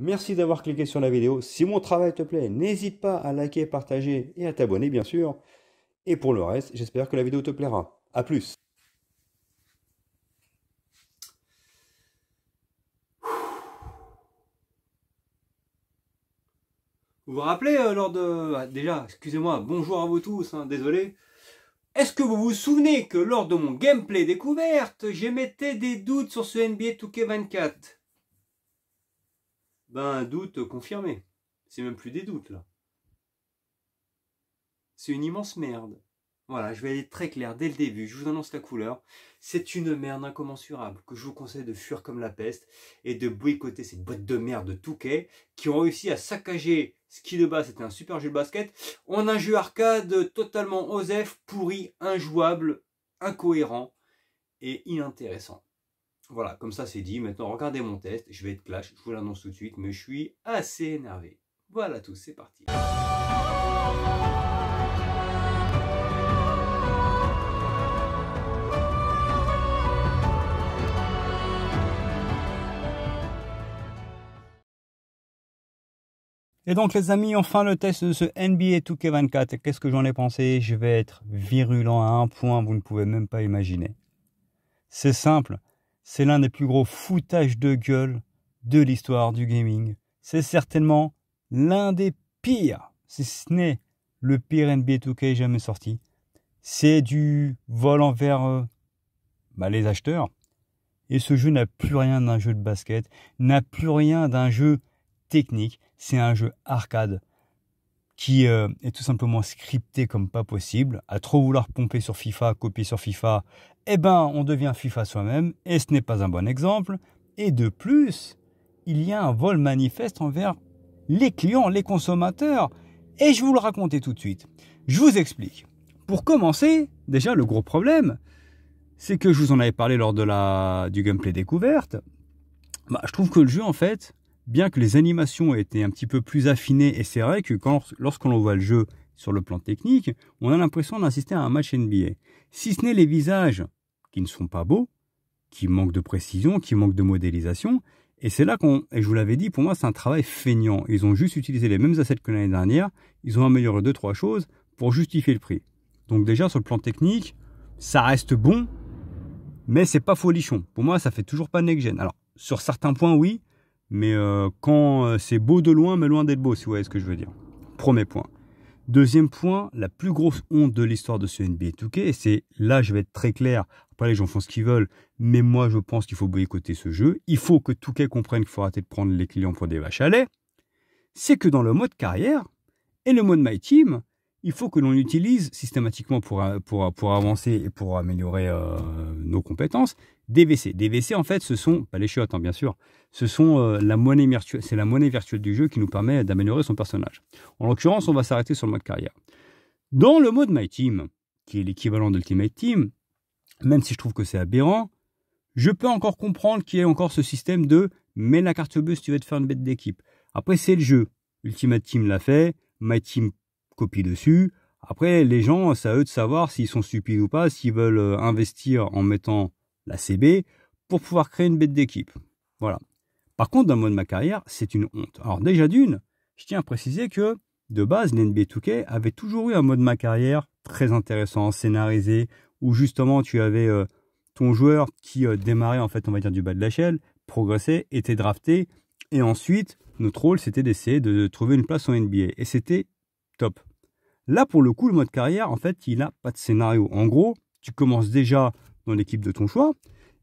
Merci d'avoir cliqué sur la vidéo. Si mon travail te plaît, n'hésite pas à liker, partager et à t'abonner, bien sûr. Et pour le reste, j'espère que la vidéo te plaira. A plus. Vous vous rappelez lors de... déjà, excusez-moi, bonjour à vous tous, hein, désolé. Est-ce que vous vous souvenez que lors de mon gameplay découverte, j'émettais des doutes sur ce NBA 2K24? Ben, doute confirmé. C'est même plus des doutes, là. C'est une immense merde. Voilà, je vais aller très clair dès le début, je vous annonce la couleur. C'est une merde incommensurable que je vous conseille de fuir comme la peste et de boycotter cette boîte de merde de Touquet qui ont réussi à saccager ce qui de base était un super jeu de basket en un jeu arcade totalement osef, pourri, injouable, incohérent et inintéressant. Voilà, comme ça c'est dit. Maintenant regardez mon test, je vais être clash, je vous l'annonce tout de suite, mais je suis assez énervé. Voilà tout, c'est parti. Et donc les amis, enfin le test de ce NBA 2K24. Qu'est-ce que j'en ai pensé? Je vais être virulent à un point, vous ne pouvez même pas imaginer. C'est simple, c'est l'un des plus gros foutages de gueule de l'histoire du gaming. C'est certainement l'un des pires, si ce n'est le pire NBA 2K jamais sorti. C'est du vol envers les acheteurs. Et ce jeu n'a plus rien d'un jeu de basket, n'a plus rien d'un jeu technique. C'est un jeu arcade qui est tout simplement scripté comme pas possible. À trop vouloir pomper sur FIFA, copier sur FIFA, eh ben on devient FIFA soi-même et ce n'est pas un bon exemple. Et de plus, il y a un vol manifeste envers les clients, les consommateurs. Et je vais vous le raconter tout de suite. Je vous explique. Pour commencer, déjà le gros problème, c'est que je vous en avais parlé lors de du gameplay découverte. Je trouve que le jeu en fait, bien que les animations aient été un petit peu plus affinées, et c'est vrai que lorsqu'on voit le jeu sur le plan technique, on a l'impression d'assister à un match NBA. Si ce n'est les visages qui ne sont pas beaux, qui manquent de précision, qui manquent de modélisation, et c'est là et je vous l'avais dit, pour moi c'est un travail feignant. Ils ont juste utilisé les mêmes assets que l'année dernière, ils ont amélioré 2-3 choses pour justifier le prix. Donc déjà sur le plan technique, ça reste bon, mais c'est pas folichon. Pour moi ça fait toujours pas next-gen. Alors sur certains points oui, mais quand c'est beau de loin, mais loin d'être beau, si vous voyez ce que je veux dire. Premier point. Deuxième point, la plus grosse honte de l'histoire de ce NBA 2K, et c'est là, je vais être très clair, après les gens font ce qu'ils veulent, mais moi je pense qu'il faut boycotter ce jeu, il faut que 2K comprenne qu'il faut arrêter de prendre les clients pour des vaches à lait, c'est que dans le mode carrière et le mode My Team, il faut que l'on utilise systématiquement pour avancer et pour améliorer nos compétences, des WC. Des WC, en fait, ce sont, pas les chiottes, hein, bien sûr, ce sont la monnaie virtuelle, c'est la monnaie virtuelle du jeu qui nous permet d'améliorer son personnage. En l'occurrence, on va s'arrêter sur le mode carrière. Dans le mode My Team, qui est l'équivalent d'Ultimate Team, même si je trouve que c'est aberrant, je peux encore comprendre qu'il y ait encore ce système de « mets la carte bleue si tu veux te faire une bête d'équipe ». Après, c'est le jeu. Ultimate Team l'a fait, My Team copie dessus. Après, les gens, c'est à eux de savoir s'ils sont stupides ou pas, s'ils veulent investir en mettant la CB pour pouvoir créer une bête d'équipe. Voilà. Par contre, dans le mode ma carrière, c'est une honte. Alors déjà d'une, je tiens à préciser que de base, l'NBA 2K avait toujours eu un mode ma carrière très intéressant, scénarisé, où justement tu avais ton joueur qui démarrait en fait, on va dire du bas de l'échelle, progressait, était drafté, et ensuite notre rôle c'était d'essayer de trouver une place en NBA. Et c'était top. Là, pour le coup, le mode carrière, en fait, il n'a pas de scénario. En gros, tu commences déjà dans l'équipe de ton choix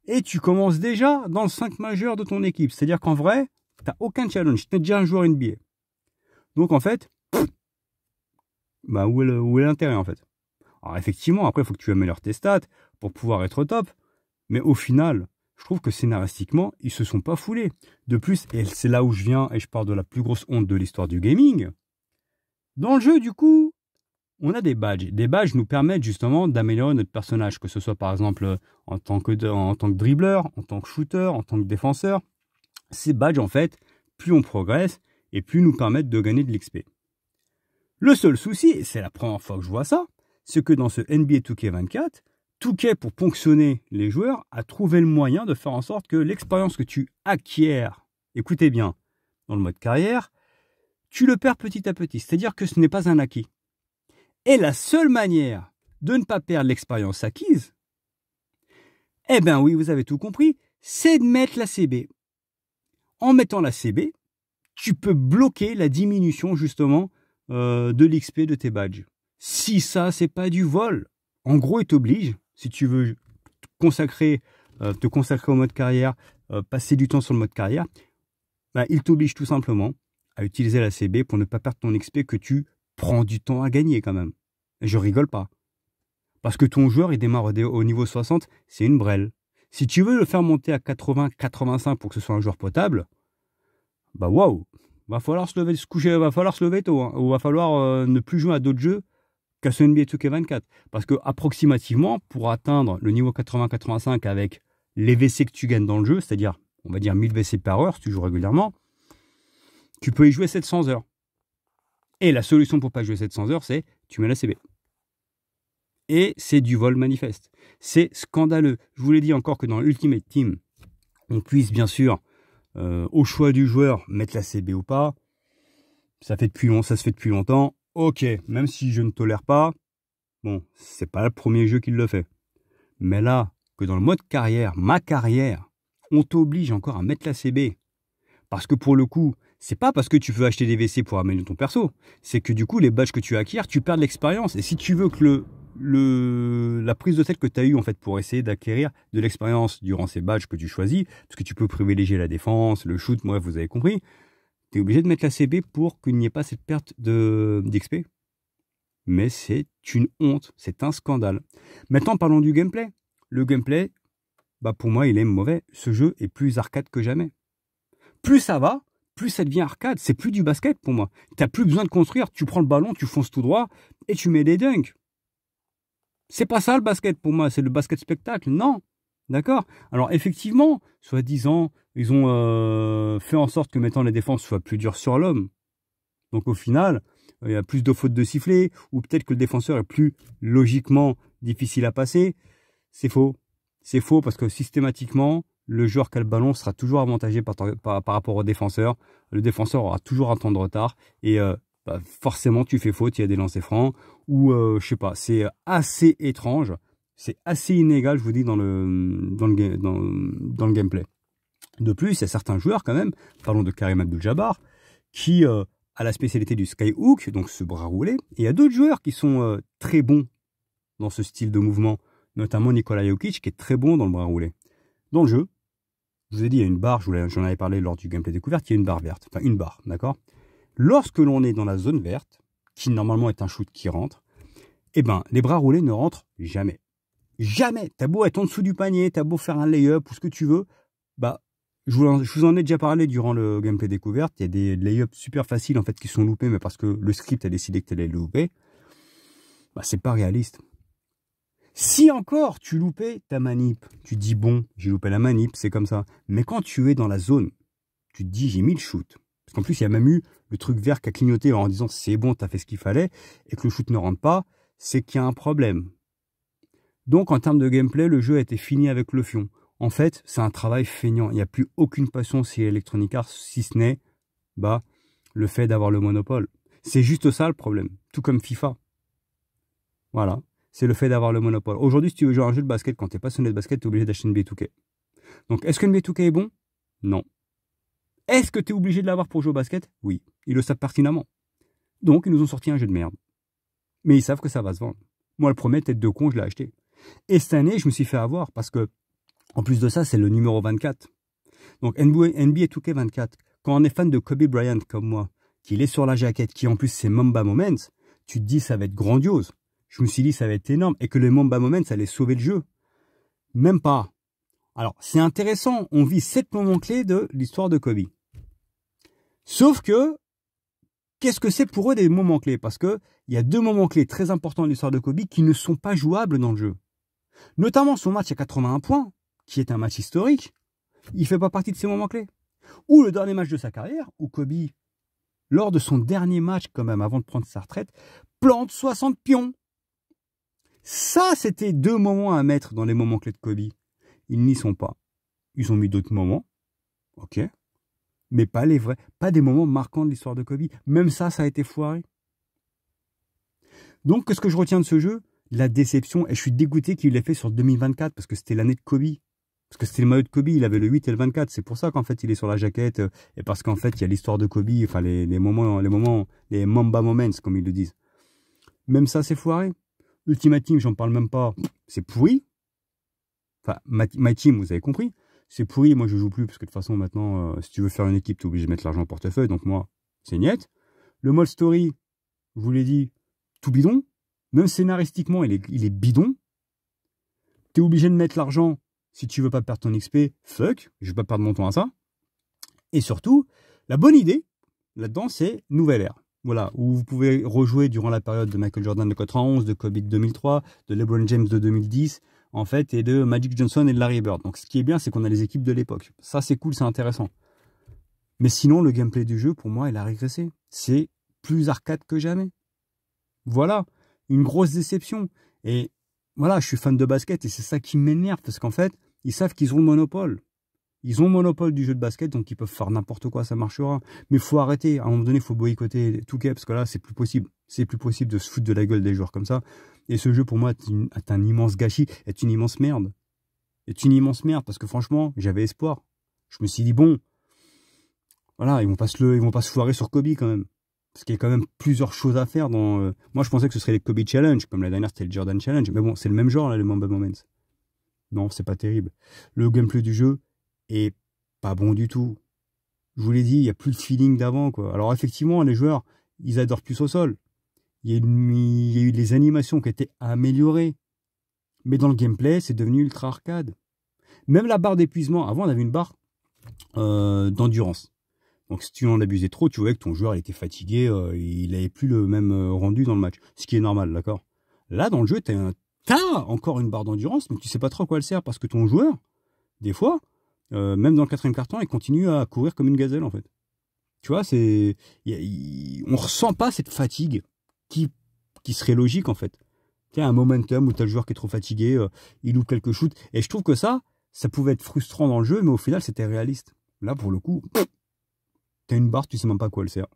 et tu commences déjà dans le 5 majeur de ton équipe. C'est-à-dire qu'en vrai, tu n'as aucun challenge. Tu es déjà un joueur NBA. Donc, en fait, où est l'intérêt, en fait? Alors, effectivement, après, il faut que tu améliores tes stats pour pouvoir être top. Mais au final, je trouve que scénaristiquement, ils se sont pas foulés. De plus, et c'est là où je viens et je parle de la plus grosse honte de l'histoire du gaming. Dans le jeu, du coup, on a des badges. Des badges nous permettent justement d'améliorer notre personnage, que ce soit par exemple en tant que dribbleur, en tant que shooter, en tant que défenseur. Ces badges, en fait, plus on progresse et plus nous permettent de gagner de l'XP. Le seul souci, et c'est la première fois que je vois ça, c'est que dans ce NBA 2K24, 2K, pour ponctionner les joueurs, a trouvé le moyen de faire en sorte que l'expérience que tu acquiers, écoutez bien, dans le mode carrière, tu le perds petit à petit. C'est-à-dire que ce n'est pas un acquis. Et la seule manière de ne pas perdre l'expérience acquise, eh bien oui, vous avez tout compris, c'est de mettre la CB. En mettant la CB, tu peux bloquer la diminution justement de l'XP de tes badges. Si ça, c'est pas du vol, en gros, il t'oblige, si tu veux te consacrer au mode carrière, passer du temps sur le mode carrière, bah, il t'oblige tout simplement à utiliser la CB pour ne pas perdre ton XP que tu prends du temps à gagner quand même. Et je rigole pas. Parce que ton joueur, il démarre au niveau 60, c'est une brêle. Si tu veux le faire monter à 80, 85 pour que ce soit un joueur potable, bah waouh, va falloir se lever, se coucher, va falloir se lever tôt, hein, ou va falloir ne plus jouer à d'autres jeux qu'à ce NBA 2K24. Parce que approximativement, pour atteindre le niveau 80-85 avec les WC que tu gagnes dans le jeu, c'est-à-dire, on va dire 1000 WC par heure si tu joues régulièrement, tu peux y jouer 700 heures. Et la solution pour pas jouer 700 heures, c'est tu mets la CB. Et c'est du vol manifeste. C'est scandaleux. Je vous l'ai dit encore que dans Ultimate Team, on puisse bien sûr, au choix du joueur, mettre la CB ou pas. Ça se fait depuis longtemps. Ok, même si je ne tolère pas, bon, c'est pas le premier jeu qui le fait. Mais là, que dans le mode carrière, ma carrière, on t'oblige encore à mettre la CB. Parce que pour le coup, c'est pas parce que tu veux acheter des WC pour améliorer ton perso. C'est que du coup, les badges que tu acquiers, tu perds de l'expérience. Et si tu veux que la prise de tête que tu as eue en fait pour essayer d'acquérir de l'expérience durant ces badges que tu choisis, parce que tu peux privilégier la défense, le shoot, bref, vous avez compris, tu es obligé de mettre la CB pour qu'il n'y ait pas cette perte d'XP. Mais c'est une honte, c'est un scandale. Maintenant, parlons du gameplay. Le gameplay, bah pour moi, il est mauvais. Ce jeu est plus arcade que jamais. Plus ça va, plus ça devient arcade. C'est plus du basket pour moi. Tu n'as plus besoin de construire. Tu prends le ballon, tu fonces tout droit et tu mets des dunks. C'est pas ça le basket pour moi. C'est le basket spectacle. Non. D'accord? Alors effectivement, soi-disant, ils ont fait en sorte que maintenant les défenses soient plus dures sur l'homme. Donc au final, il y a plus de fautes de sifflet, ou peut-être que le défenseur est plus logiquement difficile à passer. C'est faux. C'est faux parce que systématiquement, le joueur qui a le ballon sera toujours avantagé par rapport au défenseur. Le défenseur aura toujours un temps de retard et bah, forcément tu fais faute, il y a des lancers francs ou je sais pas, c'est assez étrange, c'est assez inégal, je vous dis, dans le gameplay. De plus, il y a certains joueurs quand même, parlons de Karim Abdul-Jabbar, qui a la spécialité du skyhook, donc ce bras roulé, et il y a d'autres joueurs qui sont très bons dans ce style de mouvement, notamment Nikola Jokic qui est très bon dans le bras roulé. Dans le jeu, je vous ai dit, il y a une barre, j'en avais parlé lors du gameplay découverte, il y a une barre verte, enfin une barre, d'accord? Lorsque l'on est dans la zone verte, qui normalement est un shoot qui rentre, eh ben, les bras roulés ne rentrent jamais. Jamais. T'as beau être en dessous du panier, t'as beau faire un lay-up ou ce que tu veux, bah, je vous en ai déjà parlé durant le gameplay découverte, il y a des lay-ups super faciles en fait qui sont loupés, mais parce que le script a décidé que tu allais le louper, bah, c'est pas réaliste. Si encore tu loupais ta manip, tu te dis bon, j'ai loupé la manip, c'est comme ça. Mais quand tu es dans la zone, tu te dis j'ai mis le shoot. Parce qu'en plus, il y a même eu le truc vert qui a clignoté en disant c'est bon, t'as fait ce qu'il fallait, et que le shoot ne rentre pas, c'est qu'il y a un problème. Donc en termes de gameplay, le jeu a été fini avec le fion. En fait, c'est un travail feignant. Il n'y a plus aucune passion chez Electronic Arts, si ce n'est bah, le fait d'avoir le monopole. C'est juste ça le problème, tout comme FIFA. Voilà. C'est le fait d'avoir le monopole. Aujourd'hui, si tu veux jouer à un jeu de basket, quand tu es passionné de basket, tu es obligé d'acheter NBA 2K. Donc, est-ce que NBA 2K est bon? Non. Est-ce que tu es obligé de l'avoir pour jouer au basket? Oui. Ils le savent pertinemment. Donc, ils nous ont sorti un jeu de merde. Mais ils savent que ça va se vendre. Moi, le premier, tête de con, je l'ai acheté. Et cette année, je me suis fait avoir parce que, en plus de ça, c'est le numéro 24. Donc, NBA 2K24, quand on est fan de Kobe Bryant comme moi, qu'il est sur la jaquette, qui en plus c'est Mamba Moments, tu te dis ça va être grandiose. Je me suis dit ça va être énorme et que le Mamba Moments allait sauver le jeu. Même pas. Alors, c'est intéressant. On vit 7 moments clés de l'histoire de Kobe. Sauf que, qu'est-ce que c'est pour eux des moments clés? Parce que il y a 2 moments clés très importants de l'histoire de Kobe qui ne sont pas jouables dans le jeu. Notamment son match à 81 points, qui est un match historique. Il ne fait pas partie de ces moments clés. Ou le dernier match de sa carrière, où Kobe, lors de son dernier match quand même, avant de prendre sa retraite, plante 60 pions. Ça, c'était 2 moments à mettre dans les moments clés de Kobe. Ils n'y sont pas. Ils ont mis d'autres moments. Ok. Mais pas les vrais, pas des moments marquants de l'histoire de Kobe. Même ça a été foiré. Donc, qu'est-ce que je retiens de ce jeu? La déception, et je suis dégoûté qu'il l'ait fait sur 2024, parce que c'était l'année de Kobe. Parce que c'était le maillot de Kobe, il avait le 8 et le 24. C'est pour ça qu'en fait, il est sur la jaquette, et parce qu'en fait, il y a l'histoire de Kobe, enfin, les Mamba Moments, comme ils le disent. Même ça, c'est foiré. Ultimate Team, j'en parle même pas. C'est pourri. Enfin, My Team, vous avez compris. C'est pourri, moi je joue plus, parce que de toute façon, maintenant, si tu veux faire une équipe, tu es obligé de mettre l'argent au portefeuille, donc moi, c'est niet. Le mode story, je vous l'ai dit, tout bidon. Même scénaristiquement, il est bidon. Tu es obligé de mettre l'argent si tu veux pas perdre ton XP. Fuck, je vais pas perdre mon temps à ça. Et surtout, la bonne idée, là-dedans, c'est Nouvelle Ère. Voilà, où vous pouvez rejouer durant la période de Michael Jordan de 91, de Kobe de 2003, de LeBron James de 2010, en fait, et de Magic Johnson et de Larry Bird. Donc, ce qui est bien, c'est qu'on a les équipes de l'époque. Ça, c'est cool, c'est intéressant. Mais sinon, le gameplay du jeu, pour moi, il a régressé. C'est plus arcade que jamais. Voilà, une grosse déception. Et voilà, je suis fan de basket et c'est ça qui m'énerve, parce qu'en fait, ils savent qu'ils ont le monopole. Ils ont le monopole du jeu de basket, donc ils peuvent faire n'importe quoi, ça marchera. Mais il faut arrêter. À un moment donné, il faut boycotter 2K, parce que là, c'est plus possible. C'est plus possible de se foutre de la gueule des joueurs comme ça. Et ce jeu, pour moi, est un immense gâchis, est une immense merde. Est une immense merde, parce que franchement, j'avais espoir. Je me suis dit, bon, voilà, ils vont pas se foirer sur Kobe quand même. Parce qu'il y a quand même plusieurs choses à faire dans... Moi, je pensais que ce serait les Kobe Challenge, comme la dernière, c'était le Jordan Challenge. Mais bon, c'est le même genre, là, le Mamba Moments. Non, c'est pas terrible. Le gameplay du jeu est pas bon du tout. Je vous l'ai dit, il n'y a plus de feeling d'avant, quoi. Alors, effectivement, les joueurs, ils adorent plus au sol. Il y a eu des animations qui étaient améliorées. Mais dans le gameplay, c'est devenu ultra arcade. Même la barre d'épuisement, avant, on avait une barre d'endurance. Donc, si tu en abusais trop, tu voyais que ton joueur il était fatigué, il n'avait plus le même rendu dans le match. Ce qui est normal, d'accord? Là, dans le jeu, t'as encore une barre d'endurance, mais tu sais pas trop à quoi elle sert, parce que ton joueur, des fois, même dans le 4e quart-temps, il continue à courir comme une gazelle, en fait. Tu vois, on ressent pas cette fatigue qui serait logique, en fait. Tu as un momentum où tu as le joueur qui est trop fatigué, il loupe quelques shoots. Et je trouve que ça pouvait être frustrant dans le jeu, mais au final, c'était réaliste. Là, pour le coup, tu as une barre, tu sais même pas à quoi elle sert.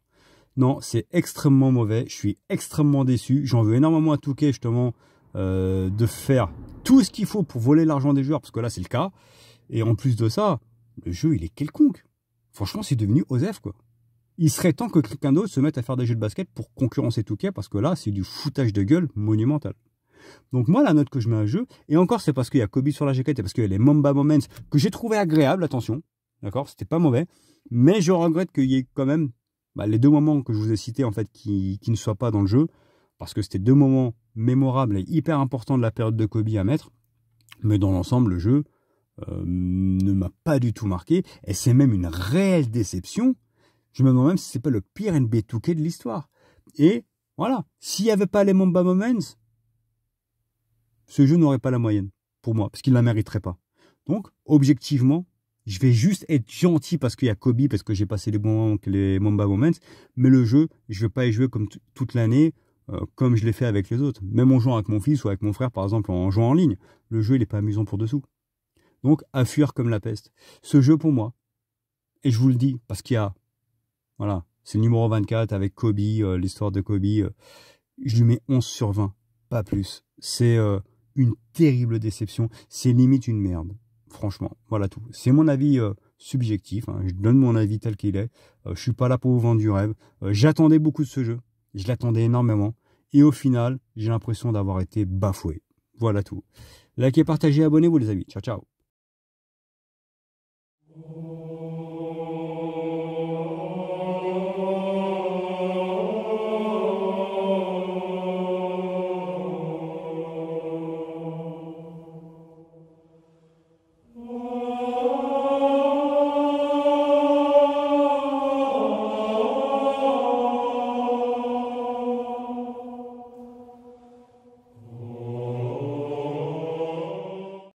Non, c'est extrêmement mauvais. Je suis extrêmement déçu. J'en veux énormément à 2K, justement, de faire tout ce qu'il faut pour voler l'argent des joueurs, parce que là, c'est le cas. Et en plus de ça, le jeu, il est quelconque. Franchement, c'est devenu OSEF, quoi. Il serait temps que quelqu'un d'autre se mette à faire des jeux de basket pour concurrencer 2K, parce que là, c'est du foutage de gueule monumental. Donc moi, la note que je mets à un jeu, et encore, c'est parce qu'il y a Kobe sur la jaquette et parce qu'il y a les Mamba Moments que j'ai trouvé agréables, attention, d'accord, c'était pas mauvais, mais je regrette qu'il y ait quand même les deux moments que je vous ai cités, en fait, qui ne soient pas dans le jeu, parce que c'était deux moments mémorables et hyper importants de la période de Kobe à mettre, mais dans l'ensemble, le jeu ne m'a pas du tout marqué, et c'est même une réelle déception. Je me demande même si c'est pas le pire NBA 2K de l'histoire. Et voilà, s'il n'y avait pas les Mamba Moments, ce jeu n'aurait pas la moyenne, pour moi, parce qu'il ne la mériterait pas. Donc, objectivement, je vais juste être gentil parce qu'il y a Kobe, parce que j'ai passé les bons moments que les Mamba Moments, mais le jeu, je ne vais pas y jouer comme toute l'année, comme je l'ai fait avec les autres. Même en jouant avec mon fils ou avec mon frère, par exemple, en jouant en ligne, le jeu, il n'est pas amusant pour dessous. Donc, à fuir comme la peste. Ce jeu, pour moi, et je vous le dis, parce qu'il y a, voilà, c'est le numéro 24 avec Kobe, l'histoire de Kobe, je lui mets 11 sur 20, pas plus. C'est une terrible déception, c'est limite une merde, franchement, voilà tout. C'est mon avis subjectif, hein. Je donne mon avis tel qu'il est, je suis pas là pour vous vendre du rêve, j'attendais beaucoup de ce jeu, je l'attendais énormément, et au final, j'ai l'impression d'avoir été bafoué, voilà tout. Likez, partagez, abonnez-vous les amis, ciao ciao.